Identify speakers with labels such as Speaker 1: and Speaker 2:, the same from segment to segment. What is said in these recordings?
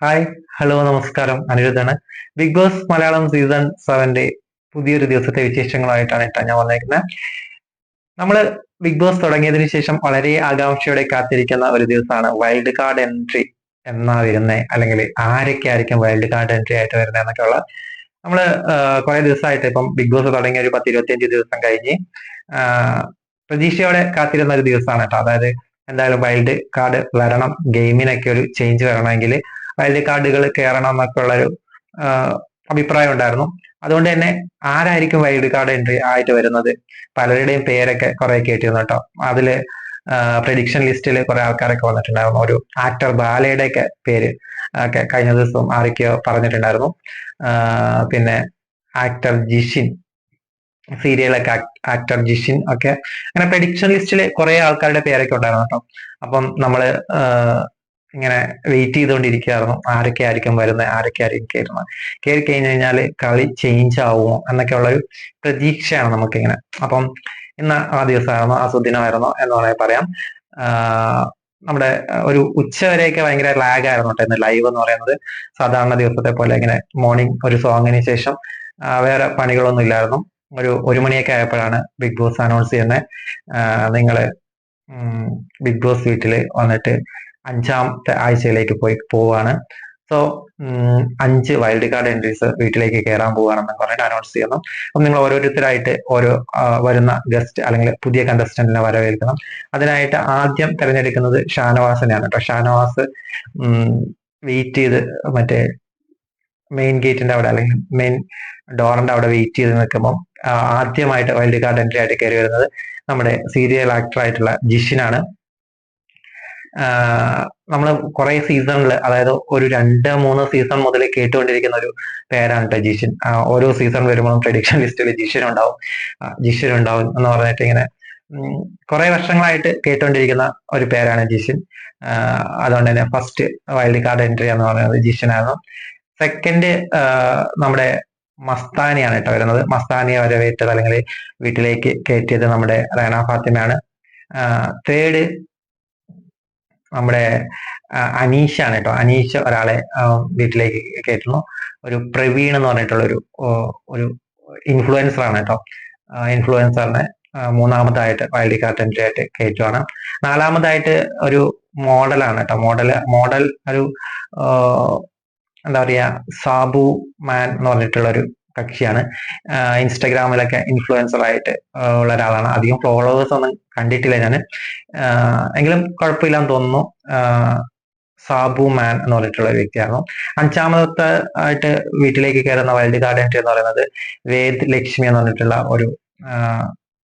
Speaker 1: Hi, hello, നമസ്കാരം. അനിരുദ്ധാണ്. Big boss Malayalam season 7 പുതിയൊരു ദിവസത്തെ വിശേഷങ്ങളായിട്ടാണ് ഞാൻ വന്നേക്കുന്നത്. നമ്മള് ബിഗ് ബോസ് തുടങ്ങിയതിനു ശേഷം വളരെ ആകാംക്ഷയോടെ കാത്തിരിക്കുന്ന ഒരു ദിവസമാണ് വൈൽഡ് കാർഡ് എൻട്രി എന്നാ വരുന്നത്, അല്ലെങ്കിൽ ആരൊക്കെ ആയിരിക്കും വൈൽഡ് കാർഡ് എൻട്രി ആയിട്ട് വരുന്നത് എന്നൊക്കെയുള്ള നമ്മള് കുറെ ദിവസമായിട്ട് ഇപ്പം ബിഗ് ബോസ് തുടങ്ങിയ ഒരു 10-25 ദിവസം കഴിഞ്ഞ് ആഹ് പ്രതീക്ഷയോടെ കാത്തിരുന്ന ഒരു ദിവസമാണ് കേട്ടോ. അതായത് എന്തായാലും വൈൽഡ് കാർഡ് വരണം, ഗെയിമിനൊക്കെ ഒരു ചേഞ്ച് വരണമെങ്കിൽ വൈൽഡ് കാർഡുകൾ കയറണം എന്നൊക്കെ ഉള്ളൊരു അഭിപ്രായം ഉണ്ടായിരുന്നു. അതുകൊണ്ട് തന്നെ ആരായിരിക്കും വൈൽഡ് കാർഡ് എൻട്രി ആയിട്ട് വരുന്നത്, പലരുടെയും പേരൊക്കെ കുറെ കേട്ടിരുന്നു കേട്ടോ. അതില് പ്രഡിക്ഷൻ ലിസ്റ്റിൽ കുറെ ആൾക്കാരൊക്കെ വന്നിട്ടുണ്ടായിരുന്നു. ഒരു ആക്ടർ ബാലയുടെ ഒക്കെ പേര് ഒക്കെ കഴിഞ്ഞ ദിവസം ആരൊക്കെയോ പറഞ്ഞിട്ടുണ്ടായിരുന്നു. പിന്നെ ആക്ടർ ജിഷിൻ, സീരിയലൊക്കെ ആക്ടർ ജിഷിൻ ഒക്കെ അങ്ങനെ പ്രഡിക്ഷൻ ലിസ്റ്റിൽ കുറെ ആൾക്കാരുടെ പേരൊക്കെ ഉണ്ടായിരുന്നു കേട്ടോ. അപ്പം നമ്മള് ഇങ്ങനെ വെയിറ്റ് ചെയ്തുകൊണ്ടിരിക്കുകയായിരുന്നു, ആരൊക്കെ ആയിരിക്കും വരുന്നത്, ആരൊക്കെ ആയിരിക്കും കയറുന്നത്, കയറി കഴിഞ്ഞു കഴിഞ്ഞാല് കളി ചേഞ്ച് ആവുമോ എന്നൊക്കെ ഉള്ളൊരു പ്രതീക്ഷയാണ് നമുക്കിങ്ങനെ. അപ്പം ഇന്ന് ആ ദിവസമായിരുന്നോ, ആ സുദിനമായിരുന്നോ എന്ന് വേണമെങ്കിൽ പറയാം. നമ്മുടെ ഒരു ഉച്ച വരെയൊക്കെ ഭയങ്കര ലാഗ് ആയിരുന്നു കേട്ടോ ഇന്ന് ലൈവ് എന്ന് പറയുന്നത്. സാധാരണ ദിവസത്തെ പോലെ ഇങ്ങനെ മോർണിംഗ് ഒരു സോങ്ങിന് ശേഷം വേറെ പണികളൊന്നും ഇല്ലായിരുന്നു. ഒരു മണിയൊക്കെ ആയപ്പോഴാണ് ബിഗ് ബോസ് അനൗൺസ് ചെയ്യുന്നത്, നിങ്ങള് ബിഗ് ബോസ് വീട്ടിൽ വന്നിട്ട് 5ാമത്തെ ആഴ്ചയിലേക്ക് പോവാണ്. സോ 5 വൈൽഡ് കാർഡ് എൻട്രീസ് വീട്ടിലേക്ക് കയറാൻ പോവുകയാണെന്ന് പറഞ്ഞിട്ട് അനൗൺസ് ചെയ്യുന്നു. അപ്പം നിങ്ങൾ ഓരോരുത്തരായിട്ട് ഓരോ വരുന്ന ഗസ്റ്റ് അല്ലെങ്കിൽ പുതിയ കണ്ടസ്റ്റന്റിനെ വരവേൽക്കണം. അതിനായിട്ട് ആദ്യം തിരഞ്ഞെടുക്കുന്നത് ഷാനവാസിനെയാണ് കേട്ടോ. ഷാനവാസ് വെയിറ്റ് ചെയ്ത് മറ്റേ മെയിൻ ഗേറ്റിന്റെ അവിടെ അല്ലെങ്കിൽ മെയിൻ ഡോറിന്റെ അവിടെ വെയിറ്റ് ചെയ്ത് നിൽക്കുമ്പോൾ ആദ്യമായിട്ട് വൈൽഡ് കാർഡ് എൻട്രി ആയിട്ട് കയറി വരുന്നത് നമ്മുടെ സീരിയൽ ആക്ടർ ആയിട്ടുള്ള ജിഷിനാണ്. നമ്മൾ കുറെ സീസണിൽ, അതായത് ഒരു 2-3 സീസൺ മുതൽ കേട്ടുകൊണ്ടിരിക്കുന്ന ഒരു പേരാണ് കേട്ടോ ജിഷിൻ. ഓരോ സീസൺ വരുമ്പോഴും പ്രഡിക്ഷൻ ലിസ്റ്റിൽ ജിഷിൻ ഉണ്ടാവും, ജിഷിൻ ഉണ്ടാവും എന്ന് പറഞ്ഞിട്ട് ഇങ്ങനെ കുറെ വർഷങ്ങളായിട്ട് കേട്ടുകൊണ്ടിരിക്കുന്ന ഒരു പേരാണ് ജിഷിൻ. അതുകൊണ്ട് തന്നെ ഫസ്റ്റ് വൈൽഡ് കാർഡ് എൻട്രി എന്ന് പറയുന്നത് ജിഷിനായിരുന്നു. സെക്കൻഡ് നമ്മുടെ മസ്താനിയാണ് കേട്ടോ വരുന്നത്. മസ്താനിയെ വരവേറ്റത് അല്ലെങ്കിൽ വീട്ടിലേക്ക് കയറ്റിയത് നമ്മുടെ റേന ഫാത്തിമയാണ്. തേർഡ് നമ്മുടെ അനീഷാണ് കേട്ടോ. അനീഷ് ഒരാളെ വീട്ടിലേക്ക് കയറ്റുന്നു. ഒരു പ്രവീൺ എന്ന് പറഞ്ഞിട്ടുള്ള ഒരു ഇൻഫ്ലുവൻസർ ആണ് കേട്ടോ. ഇൻഫ്ലുവൻസറിനെ മൂന്നാമതായിട്ട് വൈൽഡ് കാർഡ് എൻട്രി ആയിട്ട് കയറ്റുവാണ്. നാലാമതായിട്ട് ഒരു മോഡലാണ് കേട്ടോ. മോഡൽ ഒരു എന്താ പറയാ, സാബു മാൻ എന്ന് പറഞ്ഞിട്ടുള്ള ഒരു കക്ഷിയാണ്. ഇൻസ്റ്റഗ്രാമിലൊക്കെ ഇൻഫ്ലുവൻസർ ആയിട്ട് ഉള്ള ഒരാളാണ്. അധികം ഫോളോവേഴ്സ് ഒന്നും കണ്ടിട്ടില്ല ഞാൻ, എങ്കിലും കുഴപ്പമില്ലാന്ന് തോന്നുന്നു. സാബു മാൻ എന്ന് പറഞ്ഞിട്ടുള്ള ഒരു വ്യക്തിയായിരുന്നു. 5ാമത്തെ ആയിട്ട് വീട്ടിലേക്ക് കയറുന്ന വൈൽഡ് കാർഡ് എൻട്രി എന്ന് പറയുന്നത് വേദ് ലക്ഷ്മി എന്ന് പറഞ്ഞിട്ടുള്ള ഒരു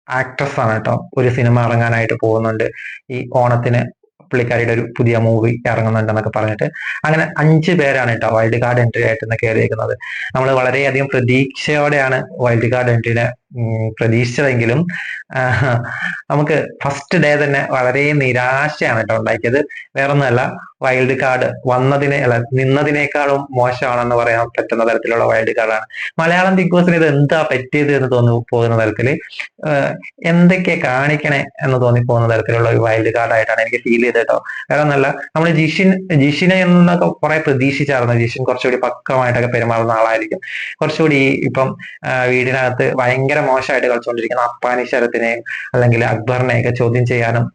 Speaker 1: ആക്ട്രസ് ആണ് കേട്ടോ. ഒരു സിനിമ ഇറങ്ങാനായിട്ട് പോകുന്നുണ്ട് ഈ ഓണത്തിന്. പുള്ളിക്കാരിയുടെ ഒരു പുതിയ മൂവി ഇറങ്ങുന്നുണ്ടെന്നൊക്കെ പറഞ്ഞിട്ട് അങ്ങനെ 5 പേരാണ് കേട്ടോ വൈൽഡ് കാർഡ് എൻട്രി ആയിട്ട് ഇന്ന് കയറിയിരിക്കുന്നത്. നമ്മൾ വളരെയധികം പ്രതീക്ഷയോടെയാണ് വൈൽഡ് കാർഡ് എൻട്രിനെ പ്രതീക്ഷിച്ചതെങ്കിലും നമുക്ക് ഫസ്റ്റ് ഡേ തന്നെ വളരെ നിരാശയാണ് കേട്ടോ ഉണ്ടാക്കിയത്. വേറൊന്നുമല്ല, വൈൽഡ് കാർഡ് നിന്നതിനേക്കാളും മോശമാണെന്ന് പറയാൻ പറ്റുന്ന തരത്തിലുള്ള വൈൽഡ് കാർഡാണ്. മലയാളം ബിഗ് ബോസിന് ഇത് എന്താ പറ്റിയത് എന്ന് പോകുന്ന തരത്തില്, എന്തൊക്കെ കാണിക്കണേ എന്ന് തോന്നിപ്പോകുന്ന തരത്തിലുള്ള ഒരു വൈൽഡ് കാർഡായിട്ടാണ് എനിക്ക് ഫീൽ ചെയ്തത് കേട്ടോ. വേറൊന്നല്ല, നമ്മൾ ജിഷിനെ എന്നൊക്കെ കുറെ പ്രതീക്ഷിച്ചായിരുന്നു. ജിഷിൻ കുറച്ചുകൂടി പക്വമായിട്ടൊക്കെ പെരുമാറുന്ന ആളായിരിക്കും. കുറച്ചുകൂടി ഇപ്പം വീടിനകത്ത് ഭയങ്കര മോശമായിട്ട് കളിച്ചുകൊണ്ടിരിക്കുന്ന അപ്പാനി ശരത്തിനെയും അല്ലെങ്കിൽ അക്ബറിനെയൊക്കെ ചോദ്യം ചെയ്യാനും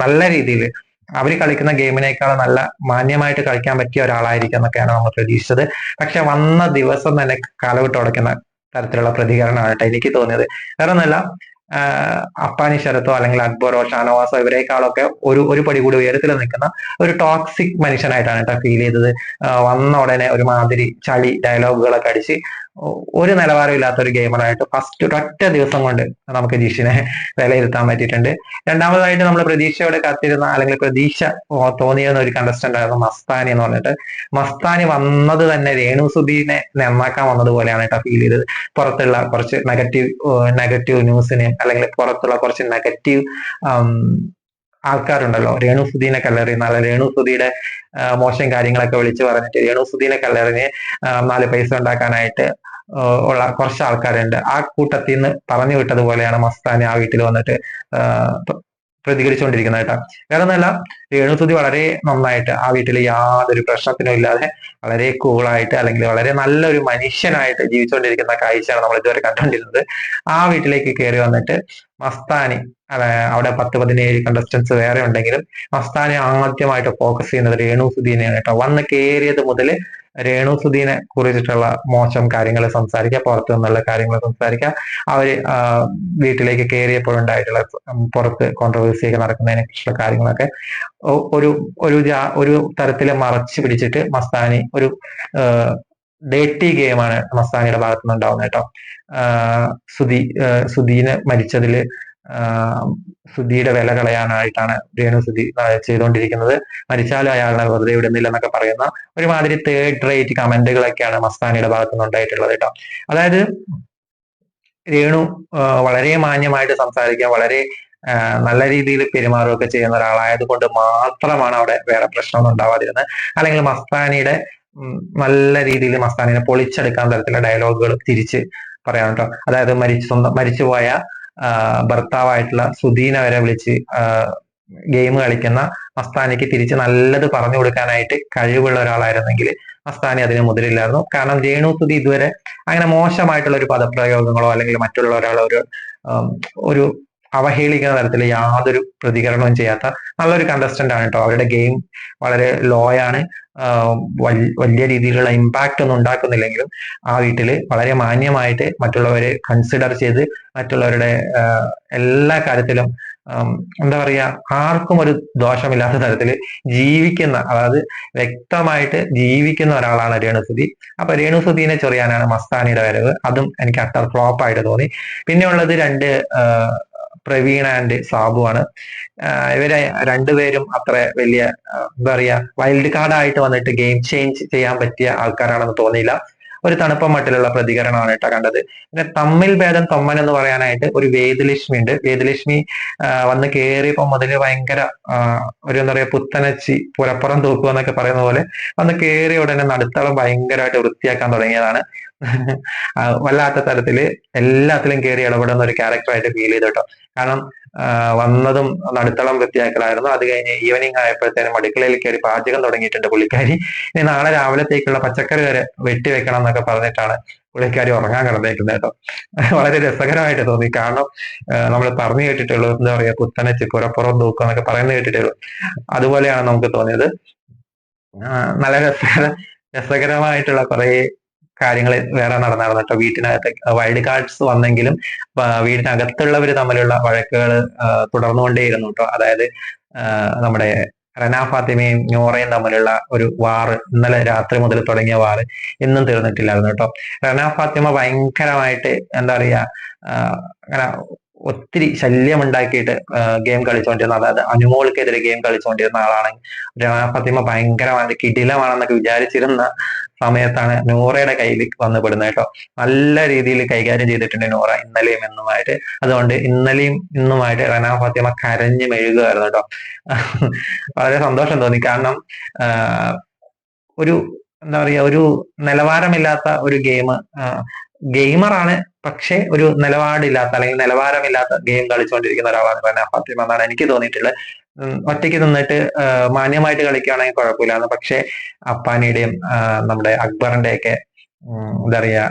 Speaker 1: നല്ല രീതിയിൽ അവർ കളിക്കുന്ന ഗെയിമിനേക്കാൾ നല്ല മാന്യമായിട്ട് കളിക്കാൻ പറ്റിയ ഒരാളായിരിക്കും എന്നൊക്കെയാണ് നമ്മൾ പ്രതീക്ഷിച്ചത്. പക്ഷെ വന്ന ദിവസം തന്നെ കാലവിട്ട് ഉടയ്ക്കുന്ന തരത്തിലുള്ള പ്രതികരണമാണ് കേട്ടോ എനിക്ക് തോന്നിയത്. വേറെ ഒന്നല്ല, അപ്പാനി ശരത്തോ അല്ലെങ്കിൽ അക്ബറോ ഷാനവാസോ ഇവരെക്കാളൊക്കെ ഒരു പടി കൂടി ഉയരത്തിൽ നിൽക്കുന്ന ഒരു ടോക്സിക് മനുഷ്യനായിട്ടാണ് കേട്ടോ ഫീൽ ചെയ്തത്. വന്ന ഉടനെ ഒരുമാതിരി ചളി ഡയലോഗുകളൊക്കെ അടിച്ച് ഒരു നിലവാരമില്ലാത്ത ഒരു ഗെയിമറായിട്ട് ഫസ്റ്റ് ഒറ്റ ദിവസം കൊണ്ട് നമുക്ക് ജിഷിനെ വിലയിരുത്താൻ പറ്റിയിട്ടുണ്ട്. രണ്ടാമതായിട്ട് നമ്മൾ പ്രതീക്ഷയോടെ കാത്തിരുന്ന അല്ലെങ്കിൽ പ്രതീക്ഷ തോന്നിയിരുന്ന ഒരു കണ്ടസ്റ്റന്റ് ആയിരുന്നു മസ്താനി എന്ന് പറഞ്ഞിട്ട്. മസ്താനി വന്നത് തന്നെ രേണുസുധീനെ നന്നാക്കാൻ വന്നതുപോലെയാണ് കേട്ടോ ഫീൽ ചെയ്തത്. പുറത്തുള്ള കുറച്ച് നെഗറ്റീവ് ന്യൂസിനെ അല്ലെങ്കിൽ പുറത്തുള്ള കുറച്ച് നെഗറ്റീവ് ആൾക്കാരുണ്ടല്ലോ, രേണുസുധീനെ കല്ലെറിയുന്ന, അല്ല രേണുസുധിയുടെ മോശം കാര്യങ്ങളൊക്കെ വിളിച്ചു പറഞ്ഞിട്ട് രേണുസുധീനെ കല്ലെറിഞ്ഞ് 4 പൈസ ഉണ്ടാക്കാനായിട്ട് ഉള്ള കുറച്ച് ആൾക്കാരുണ്ട്. ആ കൂട്ടത്തിൽ നിന്ന് പറഞ്ഞു വിട്ടതുപോലെയാണ് മസ്താനി ആ വീട്ടിൽ വന്നിട്ട് പ്രതികരിച്ചുകൊണ്ടിരിക്കുന്നത് കേട്ടോ. വേറെ ഒന്നല്ല, രേണുസുതി വളരെ നന്നായിട്ട് ആ വീട്ടിൽ യാതൊരു പ്രശ്നത്തിനും ഇല്ലാതെ വളരെ കൂളായിട്ട് അല്ലെങ്കിൽ വളരെ നല്ലൊരു മനുഷ്യനായിട്ട് ജീവിച്ചുകൊണ്ടിരിക്കുന്ന കാഴ്ചയാണ് നമ്മൾ ഇതുവരെ കണ്ടുകൊണ്ടിരുന്നത്. ആ വീട്ടിലേക്ക് കയറി വന്നിട്ട് മസ്താനി, അവിടെ 10-17 കണ്ടസ്റ്റൻസ് വേറെ ഉണ്ടെങ്കിലും മസ്താനി ആദ്യമായിട്ട് ഫോക്കസ് ചെയ്യുന്നത് രേണുസുദീനെയാണ് കേട്ടോ. വന്ന് കയറിയത് മുതൽ രേണുസുദീനെ കുറിച്ചിട്ടുള്ള മോശം കാര്യങ്ങൾ സംസാരിക്കുക, പുറത്തു നിന്നുള്ള കാര്യങ്ങൾ സംസാരിക്കുക, അവര് വീട്ടിലേക്ക് കയറിയപ്പോഴുണ്ടായിട്ടുള്ള പുറത്ത് കോൺട്രവേഴ്സിയൊക്കെ നടക്കുന്നതിനെ കുറിച്ചുള്ള കാര്യങ്ങളൊക്കെ ഒരു ഒരു തരത്തിൽ മറച്ചു പിടിച്ചിട്ട് മസ്താനി ഒരു ഡേറ്റി ഗെയിമാണ് മസ്താനിയുടെ ഭാഗത്തു നിന്നുണ്ടാവുന്നത് കേട്ടോ. സുധീനെ മരിച്ചതില് സുധിയുടെ വില കളയാനായിട്ടാണ് രേണുസുതി ചെയ്തുകൊണ്ടിരിക്കുന്നത്. മരിച്ചാലും അയാളെ വെറുതെ വിടുന്നില്ല എന്നൊക്കെ പറയുന്ന ഒരുമാതിരി തേർഡ് റേറ്റ് കമന്റുകളൊക്കെയാണ് മസ്താനിയുടെ ഭാഗത്തുനിന്ന് ഉണ്ടായിട്ടുള്ളത് കേട്ടോ. അതായത് രേണു വളരെ മാന്യമായിട്ട് സംസാരിക്കുക, വളരെ നല്ല രീതിയിൽ പെരുമാറുകയൊക്കെ ചെയ്യുന്ന ഒരാളായത് കൊണ്ട് മാത്രമാണ് അവിടെ വേറെ പ്രശ്നമൊന്നും ഉണ്ടാവാതിരുന്നത്. അല്ലെങ്കിൽ മസ്താനിയുടെ നല്ല രീതിയിൽ മസ്താനിനെ പൊളിച്ചെടുക്കാൻ തരത്തിലുള്ള ഡയലോഗുകൾ തിരിച്ച് പറയാം കേട്ടോ. അതായത് മരിച്ചുപോയ ഭർത്താവായിട്ടുള്ള സുധീനെ വരെ വിളിച്ച് ഗെയിം കളിക്കുന്ന മസ്താനിക്ക് തിരിച്ച് നല്ലത് പറഞ്ഞു കൊടുക്കാനായിട്ട് കഴിവുള്ള ഒരാളായിരുന്നെങ്കിൽ മസ്താനി അതിന് മുതിരില്ലായിരുന്നു. കാരണം രേണുസുതി ഇതുവരെ അങ്ങനെ മോശമായിട്ടുള്ള ഒരു പദപ്രയോഗങ്ങളോ അല്ലെങ്കിൽ മറ്റുള്ള ഒരാളെ ഒരു അവഹേളിക്കുന്ന തരത്തിൽ യാതൊരു പ്രതികരണവും ചെയ്യാത്ത നല്ലൊരു കണ്ടസ്റ്റന്റ് ആണ് കേട്ടോ. അവരുടെ ഗെയിം വളരെ ലോ ആണ്, വലിയ രീതിയിലുള്ള ഇമ്പാക്റ്റ് ഒന്നും ഉണ്ടാക്കുന്നില്ലെങ്കിലും ആ വീട്ടിൽ വളരെ മാന്യമായിട്ട് മറ്റുള്ളവരെ കൺസിഡർ ചെയ്ത് മറ്റുള്ളവരുടെ എല്ലാ കാര്യത്തിലും എന്താ പറയാ, ആർക്കും ഒരു ദോഷമില്ലാത്ത തരത്തിൽ ജീവിക്കുന്ന, അതായത് വ്യക്തമായിട്ട് ജീവിക്കുന്ന ഒരാളാണ് രേണുസുതി. അപ്പൊ രേണുസുതിനെ ചൊറിയാനാണ് മസ്താനിയുടെ വരവ്. അതും എനിക്ക് അട്ടർ ഫ്ലോപ്പ് ആയിട്ട് തോന്നി. പിന്നെ ഉള്ളത് പ്രവീൺ ആൻഡ് സാബു ആണ്. ഇവരെ രണ്ടുപേരും അത്ര വലിയ എന്താ പറയാ വൈൽഡ് കാർഡായിട്ട് വന്നിട്ട് ഗെയിം ചേഞ്ച് ചെയ്യാൻ പറ്റിയ ആൾക്കാരാണെന്ന് തോന്നിയില്ല. ഒരു തണുപ്പ മട്ടിലുള്ള പ്രതികരണമാണ് കേട്ടോ കണ്ടത്. പിന്നെ തമ്മിൽ ഭേദം തൊമ്മൻ എന്ന് പറയാനായിട്ട് ഒരു വേദലക്ഷ്മി ഉണ്ട്. വേദലക്ഷ്മി വന്ന് കയറിയപ്പോ മുതല് ഭയങ്കര ഒരു എന്താ പറയാ പുത്തനച്ചി പുരപ്പുറം തൂക്കുക എന്നൊക്കെ പറയുന്ന പോലെ വന്ന് കയറിയ ഉടനെ നടുത്തളം ഭയങ്കരമായിട്ട് വൃത്തിയാക്കാൻ തുടങ്ങിയതാണ്. വല്ലാത്ത തരത്തില് എല്ലാത്തിലും കയറി ഇടപെടുന്ന ഒരു ക്യാരക്ടറായിട്ട് ഫീൽ ചെയ്തു കേട്ടോ. കാരണം വന്നതും നടുത്തളം വൃത്തിയാക്കലായിരുന്നു. അത് കഴിഞ്ഞ് ഈവനിങ് ആയപ്പോഴത്തേനും അടുക്കളയിൽ കയറി പാചകം തുടങ്ങിയിട്ടുണ്ട് പുള്ളിക്കാരി. ഇനി നാളെ രാവിലത്തേക്കുള്ള പച്ചക്കറി വരെ വെട്ടിവെക്കണം എന്നൊക്കെ പറഞ്ഞിട്ടാണ് പുള്ളിക്കാരി ഉറങ്ങാൻ കിടന്നേക്കുന്നത് കേട്ടോ. വളരെ രസകരമായിട്ട് തോന്നി. കാരണം നമ്മൾ പറഞ്ഞു കേട്ടിട്ടുള്ളൂ, എന്താ പറയാ പുത്തനച്ച് പുരപ്പുറം തൂക്കം എന്നൊക്കെ പറയുന്നത് കേട്ടിട്ടുള്ളൂ. അതുപോലെയാണ് നമുക്ക് തോന്നിയത്. നല്ല രസകരമായിട്ടുള്ള കുറെ കാര്യങ്ങൾ വേറെ നടന്നായിരുന്നു കേട്ടോ. വീട്ടിനകത്ത് വൈൽഡ് കാർഡ്സ് വന്നെങ്കിലും വീടിനകത്തുള്ളവർ തമ്മിലുള്ള വഴക്കുകൾ തുടർന്നുകൊണ്ടേയിരുന്നു കേട്ടോ. അതായത് നമ്മുടെ റന ഫാത്തിമയും നോറയും തമ്മിലുള്ള ഒരു വാറ്, ഇന്നലെ രാത്രി മുതൽ തുടങ്ങിയ വാറ് ഇന്നും തീർന്നിട്ടില്ലായിരുന്നു കേട്ടോ. റന ഫാത്തിമ ഭയങ്കരമായിട്ട് എന്താ പറയാ അങ്ങനെ ഒത്തിരി ശല്യം ഉണ്ടാക്കിയിട്ട് ഗെയിം കളിച്ചുകൊണ്ടിരുന്ന, അതായത് അനുമോൾക്കെതിരെ ഗെയിം കളിച്ചുകൊണ്ടിരുന്ന ആളാണ് റന ഫാത്തിമ. ഭയങ്കരമായിട്ട് കിടിലമാണെന്നൊക്കെ വിചാരിച്ചിരുന്ന സമയത്താണ് നോറയുടെ കയ്യിൽ വന്ന് പെടുന്നത് കേട്ടോ. നല്ല രീതിയിൽ കൈകാര്യം ചെയ്തിട്ടുണ്ട് നോറ ഇന്നലെയും ഇന്നുമായിട്ട്. അതുകൊണ്ട് ഇന്നലെയും ഇന്നുമായിട്ട് റന ഫാത്തിമ കരഞ്ഞ് മെഴുകുമായിരുന്നു കേട്ടോ. വളരെ സന്തോഷം തോന്നി. കാരണം ഒരു എന്താ പറയാ ഒരു നിലവാരമില്ലാത്ത ഒരു ഗെയിമറാണ്, പക്ഷെ ഒരു നിലപാടില്ലാത്ത അല്ലെങ്കിൽ നിലവാരമില്ലാത്ത ഗെയിം കളിച്ചുകൊണ്ടിരിക്കുന്ന ഒരാളാണ് റന ഫാത്തിമ എന്നാണ് എനിക്ക് തോന്നിയിട്ടുള്ളത്. ഒറ്റയ്ക്ക് നിന്നിട്ട് മാന്യമായിട്ട് കളിക്കുകയാണെങ്കിൽ കുഴപ്പമില്ലാന്ന്. പക്ഷെ അപ്പാനിയുടെയും നമ്മുടെ അക്ബറിന്റെ ഒക്കെ എന്താ പറയാ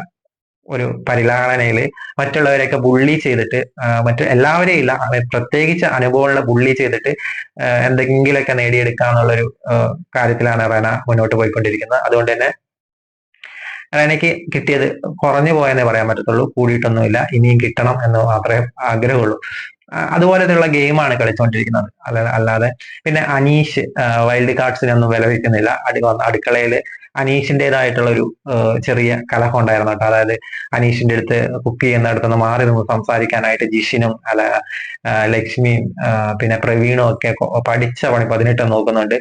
Speaker 1: ഒരു പരിലാളനയില് മറ്റുള്ളവരെയൊക്കെ ബുള്ളി ചെയ്തിട്ട് എല്ലാവരെയും ഇല്ല, പ്രത്യേകിച്ച് അനുഭവമുള്ള ബുള്ളി ചെയ്തിട്ട് എന്തെങ്കിലുമൊക്കെ നേടിയെടുക്കാന്നുള്ളൊരു കാര്യത്തിലാണ് റന മുന്നോട്ട് പോയിക്കൊണ്ടിരിക്കുന്നത്. അതുകൊണ്ട് തന്നെ റനയ്ക്ക് കിട്ടിയത് കുറഞ്ഞു പോയെന്നേ പറയാൻ പറ്റത്തുള്ളൂ, കൂടിയിട്ടൊന്നുമില്ല. ഇനിയും കിട്ടണം എന്ന് മാത്രമേ ആഗ്രഹമുള്ളൂ. അതുപോലത്തെയുള്ള ഗെയിമാണ് കളിച്ചുകൊണ്ടിരിക്കുന്നത്. അല്ലാതെ പിന്നെ അനീഷ് വൈൽഡ് കാർഡ്സിനൊന്നും വില വയ്ക്കുന്നില്ല. അടുക്കളയിൽ അനീഷിൻ്റെതായിട്ടുള്ള ഒരു ചെറിയ കലഹം ഉണ്ടായിരുന്നു കേട്ടോ. അതായത് അനീഷിന്റെ അടുത്ത് കുക്ക് ചെയ്യുന്നിടത്തുനിന്ന് മാറി നിന്ന് സംസാരിക്കാനായിട്ട് ജിഷിനും ലക്ഷ്മിയും പിന്നെ പ്രവീണും ഒക്കെ പഠിച്ച പണി 18 നോക്കുന്നുണ്ട്.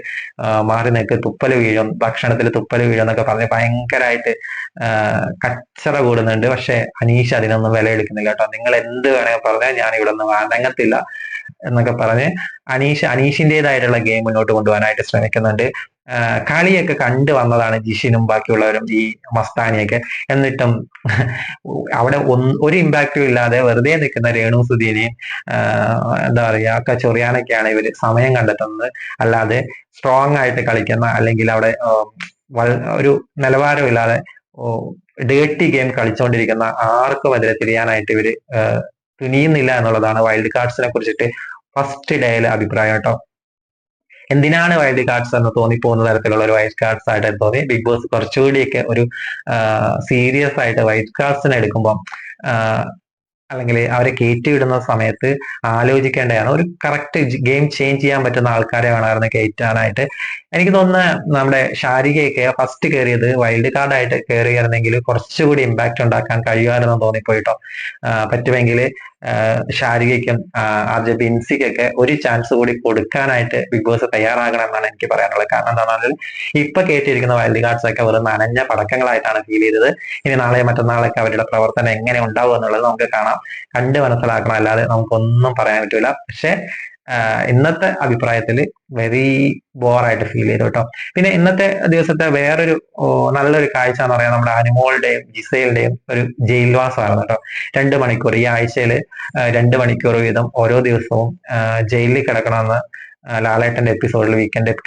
Speaker 1: മാറി നിൽക്ക്, തുപ്പല് വീഴും, ഭക്ഷണത്തിൽ തുപ്പല് വീഴും എന്നൊക്കെ പറഞ്ഞ് ഭയങ്കരമായിട്ട് കച്ചറ കൂടുന്നുണ്ട്. പക്ഷെ അനീഷ് അതിനൊന്നും വില എടുക്കുന്നില്ല കേട്ടോ. നിങ്ങൾ എന്ത് വേണമെങ്കിൽ പറഞ്ഞാൽ ഞാൻ ഇവിടെ നിന്ന് വഴങ്ങത്തില്ല എന്നൊക്കെ പറഞ്ഞ് അനീഷിൻ്റെതായിട്ടുള്ള ഗെയിം മുന്നോട്ട് കൊണ്ടുപോകാനായിട്ട് ശ്രമിക്കുന്നുണ്ട്. കളിയൊക്കെ കണ്ടു വന്നതാണ് ജിഷിനും ബാക്കിയുള്ളവരും ഈ മസ്താനിയൊക്കെ. എന്നിട്ടും അവിടെ ഒരു ഇമ്പാക്റ്റും ഇല്ലാതെ വെറുതെ നിൽക്കുന്ന രേണു സുധീനെയും എന്താ പറയുക ചൊറിയാനൊക്കെയാണ് ഇവര് സമയം കണ്ടെത്തുന്നത്. അല്ലാതെ സ്ട്രോങ് ആയിട്ട് കളിക്കുന്ന അല്ലെങ്കിൽ അവിടെ ഒരു നിലവാരമില്ലാതെ ഡേർട്ടി ഗെയിം കളിച്ചുകൊണ്ടിരിക്കുന്ന ആർക്കും എതിരെ തിരിയാനായിട്ട് ഇവര് തുനിയുന്നില്ല എന്നുള്ളതാണ് വൈൽഡ് കാർഡ്സിനെ കുറിച്ചിട്ട് ഫസ്റ്റ് ഡേയിലെ അഭിപ്രായം കേട്ടോ. എന്തിനാണ് വൈൽഡ് കാർഡ്സ് എന്ന് തോന്നിപ്പോകുന്ന തരത്തിലുള്ള ഒരു വൈൽഡ് കാർഡ്സ് ആയിട്ട് തോന്നി. ബിഗ് ബോസ് കുറച്ചുകൂടിയൊക്കെ ഒരു സീരിയസ് ആയിട്ട് വൈൽഡ് കാർഡ്സിനെ എടുക്കുമ്പോൾ അല്ലെങ്കിൽ അവരെ കയറ്റിവിടുന്ന സമയത്ത് ആലോചിക്കേണ്ടതാണ്. ഒരു കറക്റ്റ് ഗെയിം ചേഞ്ച് ചെയ്യാൻ പറ്റുന്ന ആൾക്കാരെ വേണമായിരുന്നു കയറ്റാനായിട്ട്. എനിക്ക് തോന്നുന്നത് നമ്മുടെ ഷാരികയൊക്കെ ഫസ്റ്റ് കയറിയത് വൈൽഡ് കാർഡായിട്ട് കയറിയായിരുന്നെങ്കിൽ കുറച്ചുകൂടി ഇമ്പാക്ട് ഉണ്ടാക്കാൻ കഴിയുമായിരുന്നു തോന്നിപ്പോയിട്ടോ. പറ്റുമെങ്കിൽ ഷാരികയ്ക്കും ആർജെ ബിൻസിക്കൊക്കെ ഒരു ചാൻസ് കൂടി കൊടുക്കാനായിട്ട് ബിഗ് ബോസ് തയ്യാറാകണം എന്നാണ് എനിക്ക് പറയാനുള്ളത്. കാരണം എന്താണെന്നാൽ ഇപ്പൊ കേട്ടിരിക്കുന്ന വൈൽഡ് കാർഡ്സ് ഒക്കെ വെറും നനഞ്ഞ പടക്കങ്ങളായിട്ടാണ് ഫീൽ ചെയ്തത്. ഇനി നാളെ മറ്റന്നാളൊക്കെ അവരുടെ പ്രവർത്തനം എങ്ങനെ ഉണ്ടാവും എന്നുള്ളത് നമുക്ക് കാണാം, കണ്ട് മനസ്സിലാക്കണം. അല്ലാതെ നമുക്കൊന്നും പറയാൻ പറ്റൂല. പക്ഷെ ഇന്നത്തെ അഭിപ്രായത്തിൽ വെരി ബോറായിട്ട് ഫീൽ ചെയ്തു കേട്ടോ. പിന്നെ ഇന്നത്തെ ദിവസത്തെ വേറൊരു നല്ലൊരു കാഴ്ച എന്ന് പറയാൻ നമ്മുടെ അനുമോളുടെയും ജിസയിലുടെയും ഒരു ജയിൽവാസമായിരുന്നു കേട്ടോ. 2 മണിക്കൂർ ഈ ആഴ്ചയിൽ 2 മണിക്കൂർ വീതം ഓരോ ദിവസവും ജയിലിൽ കിടക്കണമെന്ന് ലാലേട്ടന്റെ എപ്പിസോഡിൽ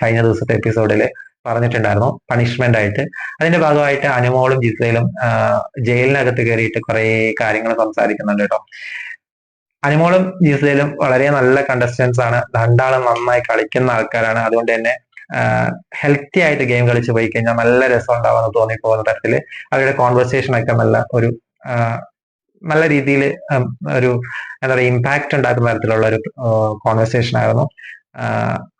Speaker 1: കഴിഞ്ഞ ദിവസത്തെ എപ്പിസോഡിൽ പറഞ്ഞിട്ടുണ്ടായിരുന്നു പണിഷ്മെന്റ് ആയിട്ട്. അതിന്റെ ഭാഗമായിട്ട് അനുമോളും ജിസയിലും ജയിലിനകത്ത് കയറിയിട്ട് കുറെ കാര്യങ്ങൾ സംസാരിക്കുന്നുണ്ട് കേട്ടോ. അനുമോളും ജിസയിലും വളരെ നല്ല കണ്ടസ്റ്റൻസ് ആണ്. രണ്ടാളും നന്നായി കളിക്കുന്ന ആൾക്കാരാണ്. അതുകൊണ്ട് തന്നെ ഹെൽത്തി ആയിട്ട് ഗെയിം കളിച്ച് പോയി കഴിഞ്ഞാൽ നല്ല രസം ഉണ്ടാവുമെന്ന് തോന്നിപ്പോകുന്ന തരത്തില് അവരുടെ കോൺവെർസേഷൻ ഒക്കെ നല്ല രീതിയിൽ ഒരു എന്താ പറയുക ഇമ്പാക്ട് ഉണ്ടാക്കുന്ന തരത്തിലുള്ള ഒരു കോൺവെർസേഷൻ ആയിരുന്നു.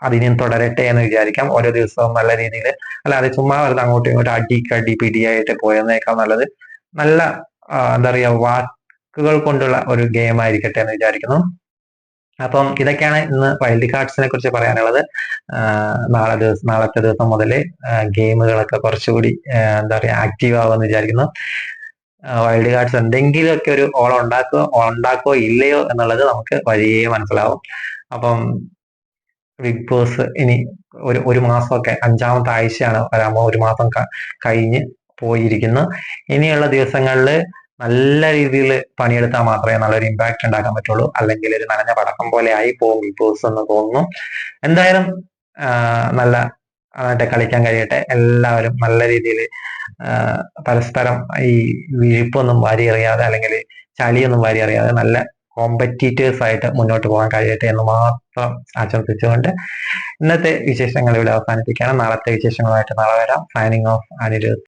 Speaker 1: അതിനും തുടരട്ടെ എന്ന് വിചാരിക്കാം. ഓരോ ദിവസവും നല്ല രീതിയിൽ, അല്ലാതെ ചുമ്മാ വെറുതെ അങ്ങോട്ടും ഇങ്ങോട്ടും അടി പിടിയായിട്ട് പോയെന്നേക്കാൾ നല്ലത് നല്ല എന്താ പറയുക വാക്കുകൾ കൊണ്ടുള്ള ഒരു ഗെയിം ആയിരിക്കട്ടെ എന്ന് വിചാരിക്കുന്നു. അപ്പം ഇതൊക്കെയാണ് ഇന്ന് വൈൽഡ് കാർഡ്സിനെ കുറിച്ച് പറയാനുള്ളത്. നാളത്തെ ദിവസം മുതൽ ഗെയിമുകളൊക്കെ കുറച്ചുകൂടി എന്താ പറയുക ആക്റ്റീവ് ആവുമെന്ന് വിചാരിക്കുന്നു. വൈൽഡ് കാർഡ്സ് എന്തെങ്കിലുമൊക്കെ ഒരു ഉണ്ടാക്കോ ഇല്ലയോ എന്നുള്ളത് നമുക്ക് വഴിയേ മനസ്സിലാവും. അപ്പം ബിഗ് ബോസ് ഇനി ഒരു മാസമൊക്കെ 5ാമത്തെ ആഴ്ചയാണ് വരാമോ, ഒരു മാസം കഴിഞ്ഞ് പോയിരിക്കുന്നു. ഇനിയുള്ള ദിവസങ്ങളിൽ നല്ല രീതിയിൽ പണിയെടുത്താൽ മാത്രമേ നല്ലൊരു ഇമ്പാക്ട് ഉണ്ടാക്കാൻ പറ്റുള്ളൂ. അല്ലെങ്കിൽ ഒരു നനഞ്ഞ പടക്കം പോലെ ആയി പോകും ബിഗ് ബോസ് എന്ന് തോന്നുന്നു. എന്തായാലും നന്നായിട്ട് കളിക്കാൻ കഴിയട്ടെ. എല്ലാവരും നല്ല രീതിയിൽ പരസ്പരം ഈ വിഴിപ്പൊന്നും വാരി എറിയാതെ അല്ലെങ്കിൽ ചളിയൊന്നും വാരി എറിയാതെ നല്ല കോമ്പറ്റീറ്റേഴ്സ് ആയിട്ട് മുന്നോട്ട് പോകാൻ കഴിയട്ടെ എന്ന് മാത്രം ആശംസിച്ചുകൊണ്ട് ഇന്നത്തെ വിശേഷങ്ങൾ ഇവിടെ അവസാനിപ്പിക്കുകയാണ്. നാളത്തെ വിശേഷങ്ങളുമായിട്ട് നാളെ വരാം. Signing off Anirudh.